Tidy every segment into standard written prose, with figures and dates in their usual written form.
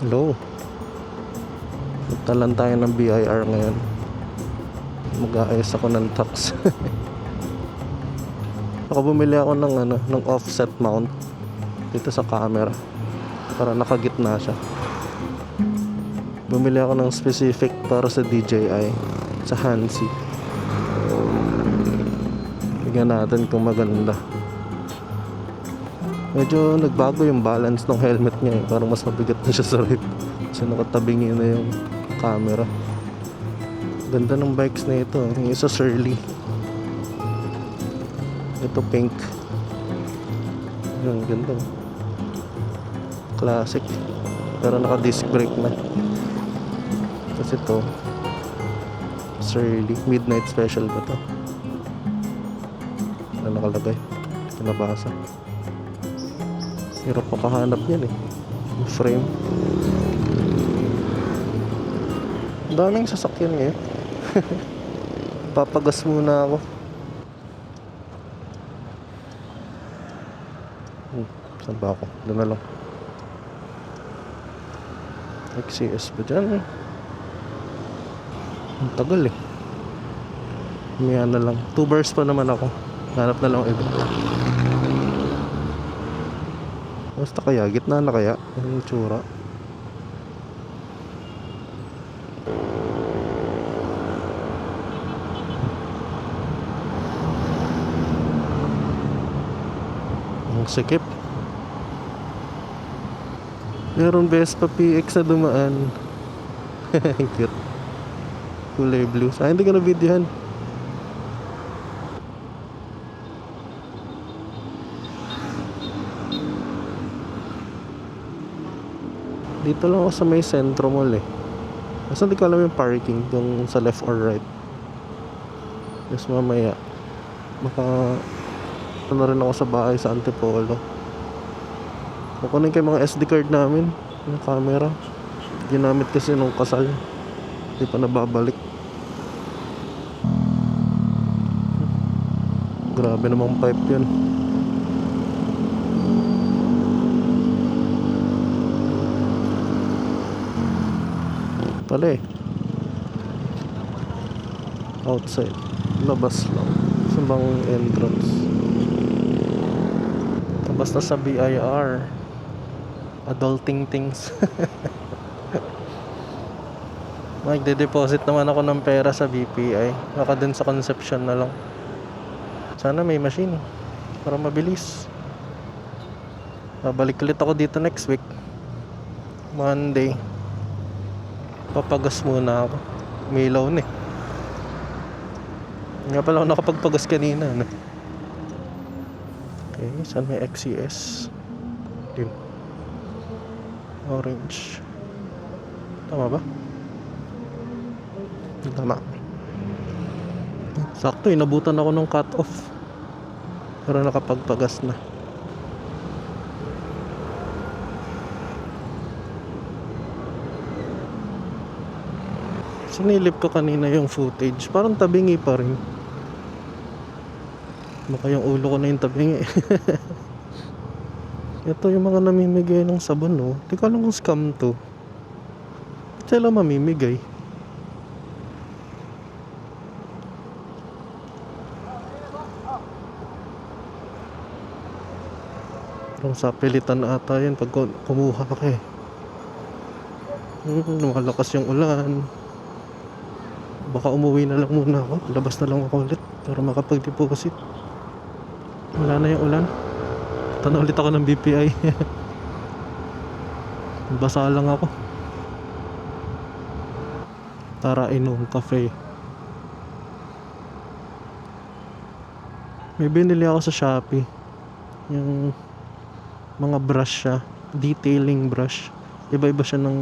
Hello. Punta lang tayo ng BIR ngayon. Mag-aayos ako ng tax. Bumili ako ng offset mount dito sa camera para nakagitna siya. Bumili ako ng specific para sa DJI, sa Hansi. Tignan natin kung maganda. Medyo nagbago yung balance ng helmet niya eh. Parang mas mabigat na siya sa rib. Kasi nakatabingi na yung camera. Ganda ng bikes na ito. Yung isa Surly. Ito pink. Yung ganda. Classic. Pero naka disc brake na. Kasi ito Surly. Midnight special ba to? Ano nakalagay? Pinabasa. Hirap makahanap yan eh. Yung frame. Ang daming sasakyan ngayon. Papagas muna ako. Saan ba ako? Doon na lang. XCS ba dyan? Ang tagal eh. Maya na lang. 2 bars pa naman ako. Hanap na lang iba. Basta kaya? Gitna na kaya? Ang tsura. Ang sikip. Meron Vespa PX na dumaan. Cute. Kulay blue. Hindi ko na videohan. Dito lang ako sa may Centro Mall eh. Basta hindi ko alam yung parking kung sa left or right. Yes, mamaya baka ano rin ako sa bahay sa Antipolo. Kukunin kayo mga SD card namin. Yung camera ginamit kasi nung kasal. Hindi pa nababalik. Grabe namang pipe yun. Pala eh. Outside. Labas lang. Sa bang entrance. Basta sa BIR. Adulting things. Magde-deposit naman ako ng pera sa BPI. Baka dun sa Conception na lang. Sana may machine para mabilis. Babalik ulit ako dito next week. Monday. Papagas muna ako. May ilaw na eh. Nga pala ako nakapagpagas kanina no? Okay, saan may XCS? Din. Orange. Tama ba? Tama. Sakto, inabutan ako ng cut off. Pero nakapagpagas na. Sinilip ko kanina yung footage. Parang tabingi pa rin. Baka yung ulo ko na yung tabingi. Ito yung mga namimigay ng sabon, no? Di ko alam kung scam to. Sila mamimigay. Parang sa pilitan na ata yan pag kumuha ka eh. Malakas yung ulan. Baka umuwi na lang muna ako. Labas na lang ako ulit para makapag-deposit. Wala na yung ulan. Tanong ulit ako ng BPI. Basa lang ako. Tara inom cafe. May binili ako sa Shopee. Yung mga brush siya. Detailing brush. Iba-iba siya ng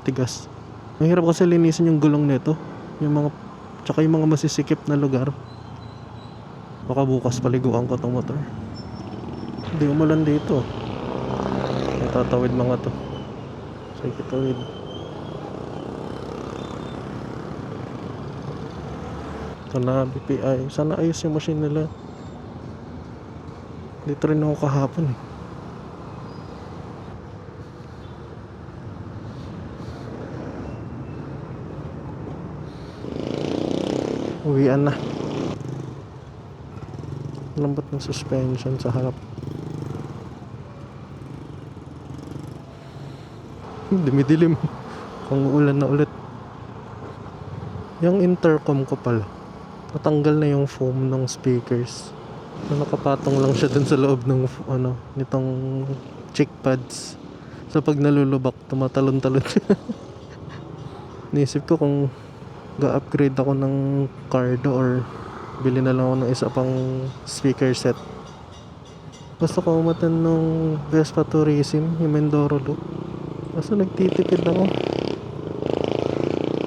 tigas. Ang hirap kasi linisin yung gulong nito. Yung mga, tsaka yung mga masisikip na lugar. Baka bukas paliguan ko tong motor. Hindi umulan dito. Natatawid mga to. Sige, tawid. Ito na BPI. Sana ayos yung machine nila. Dito rin ako kahapon eh. Uwian na. Lambot ng suspension sa harap. Dumidilim. Kung ulan na ulit. Yung intercom ko pala, natanggal na yung foam ng speakers. So, nakapatong lang siya dun sa loob ng nitong cheek pads. So pag nalulubak, tumatalon-talon siya. Naisip ko kung ga-upgrade ako ng Cardo or bili na lang ako ng isa pang speaker set. Gusto ko umatan nung Vespa Tourism, yung Mindoro Loop. Kaso nagtitipid ako.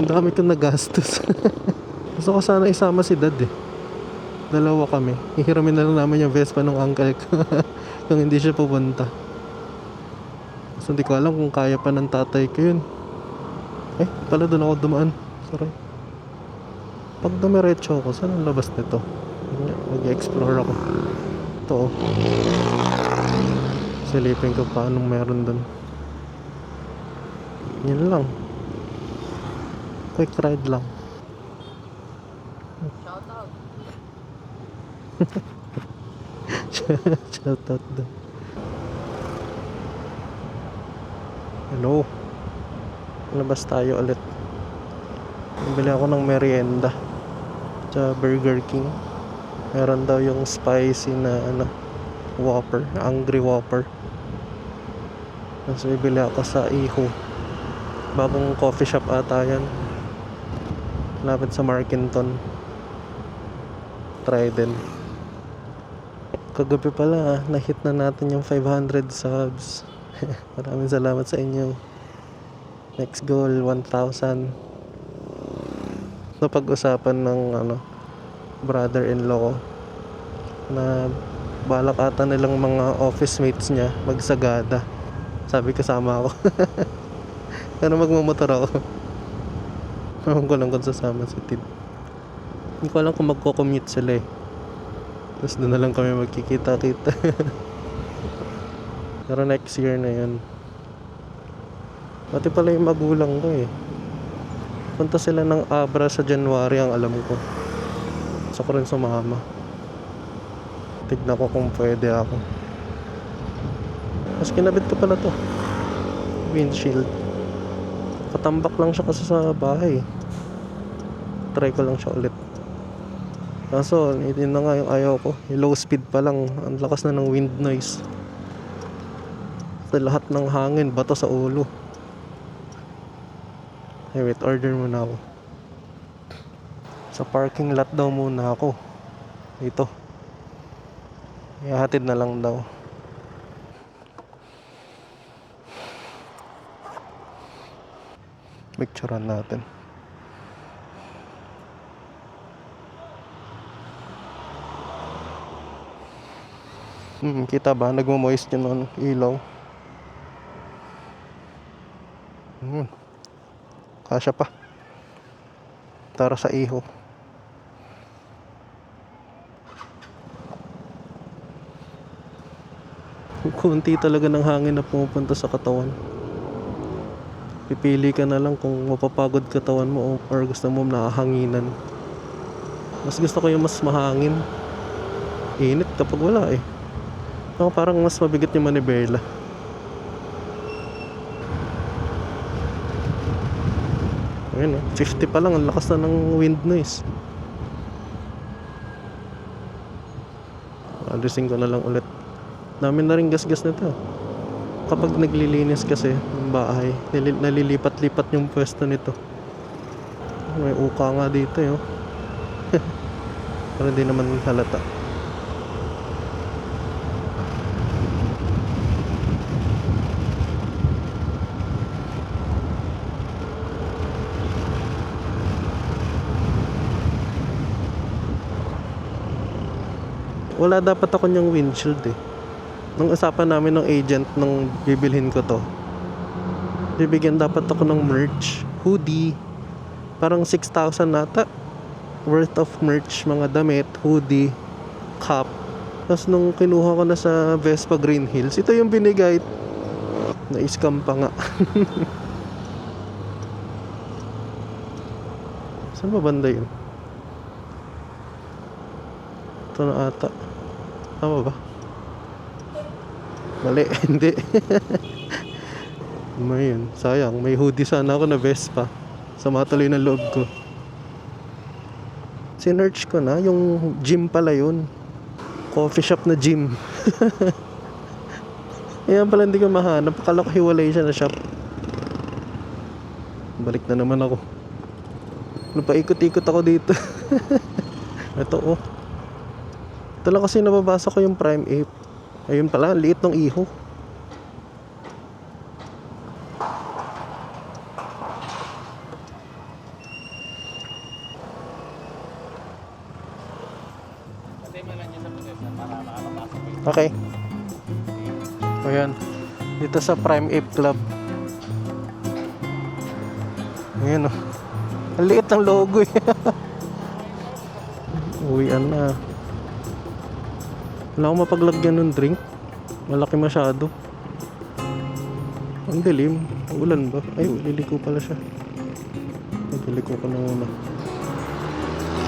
Ang dami kong nagastos. Gusto ko sana isama si dad eh. Dalawa kami. Hihiramin na lang namin yung Vespa ng uncle ko. Kung hindi siya pupunta. Kasi hindi ko alam kung kaya pa ng tatay ko yun. Pala doon ako dumaan. Sorry. Pag dumiretso ako, saan ang labas nito? Mag-explore ako. Ito oh. Silipin ko pa anong meron doon. Yun lang. Quick ride lang. Shoutout doon. Hello. Labas tayo ulit. Bili ako ng merienda sa Burger King. Meron daw yung spicy na Whopper, Angry Whopper. Tapos bibili ako sa Iho. Bagong coffee shop ata yan. Lapit sa Markinton. Try din. Kagabi pala na-hit na natin yung 500 subs. Maraming salamat sa inyo. Next goal 1,000. Napag-usapan ng brother-in-law ko na balak ata nilang mga office mates niya magsagada. Sabi ko sama ako. Pero magmamotor ako. Ewan ko lang kung sasama si Tid. Hindi ko alam kung magko-commute sila eh. Tapos doon na lang kami magkikita-kita. Pero next year na yun. Pati pala yung magulang ko eh. Punta sila ng Abra sa January ang alam ko. Gusto ko rin sumama. Tignan ko kung pwede ako. Mas kinabit ko pala to. Windshield. Katambak lang siya kasi sa bahay. Try ko lang siya ulit. Kaso, yun na nga yung ayaw ko. Yung low speed pa lang. Ang lakas na ng wind noise. Sa lahat ng hangin, bato sa ulo. Hey, wait, order muna ako. Sa parking lot daw muna ako. Ito. Ihahatid na lang daw. Picturean natin. Kita ba? Nagmo-moist yun ng ilaw. Kasya pa. Tara sa Iho. Kunti talaga ng hangin na pumupunta sa katawan. Pipili ka na lang kung mapapagod katawan mo or gusto mo nakahanginan. Mas gusto ko yung mas mahangin. Init kapag wala eh. Parang mas mabigat yung manibela. Ayun 50 pa lang, ang lakas na ng wind noise. Alisin ko na lang ulit. Dami na rin gasgas na to. Kapag naglilinis kasi ng bahay, nalilipat-lipat yung pwesto nito. May uka nga dito yun. Pero hindi naman halata. Wala dapat ako niyang windshield eh. Nung usapan namin ng agent nung bibilhin ko to, bibigyan dapat ako ng merch, hoodie. Parang 6,000 nata worth of merch, mga damit, hoodie, cup. Tapos nung kinuha ko na sa Vespa Green Hills, ito yung binigay. Na-scam pa nga. Saan ba banda yun? Ito na ata. Tama ba? Mali, hindi. Ayun, sayang. May hoodie sana ako na Vespa. Sama tuloy ng loob ko. Sinearch ko na, yung gym pala yun. Coffee shop na gym. Ayan pala hindi ko mahanap. Akala ko hiwalay siya na shop. Balik na naman ako. Napaikot-ikot ako dito. Ito oh. Ito lang kasi nababasa ko yung Prime Ape. Ayun pala, liit ng iho. Okay. Ayan. Dito sa Prime Ape Club. Ayan oh. Ang liit ng logo eh. Uwian na. Wala akong mapaglagyan ng drink. Malaki masyado. Ang dilim. Ulan ba? Ay, liliko pala siya. Liliko ko na muna.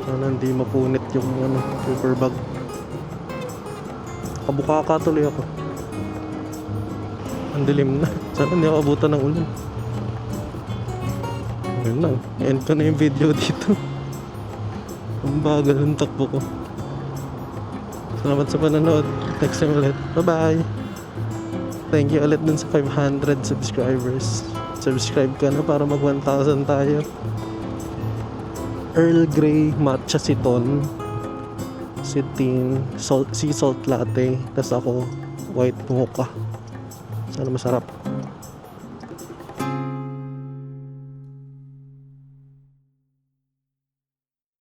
Sana hindi mapunit yung paper bag. Kabukaka tuloy ako. Ang dilim na. Sana hindi ako abutan ng ulan. Ayun lang. End ko na yung video dito. Ang bagal ng takbo ko. Salamat sa panonood. Next time ulit. Bye-bye. Thank you ulit dun sa 500 subscribers. Subscribe ka na para mag 1,000 tayo. Earl Grey Matcha Siton. Sitin. Sea salt latte. Tapos ako white mocha. Sana masarap.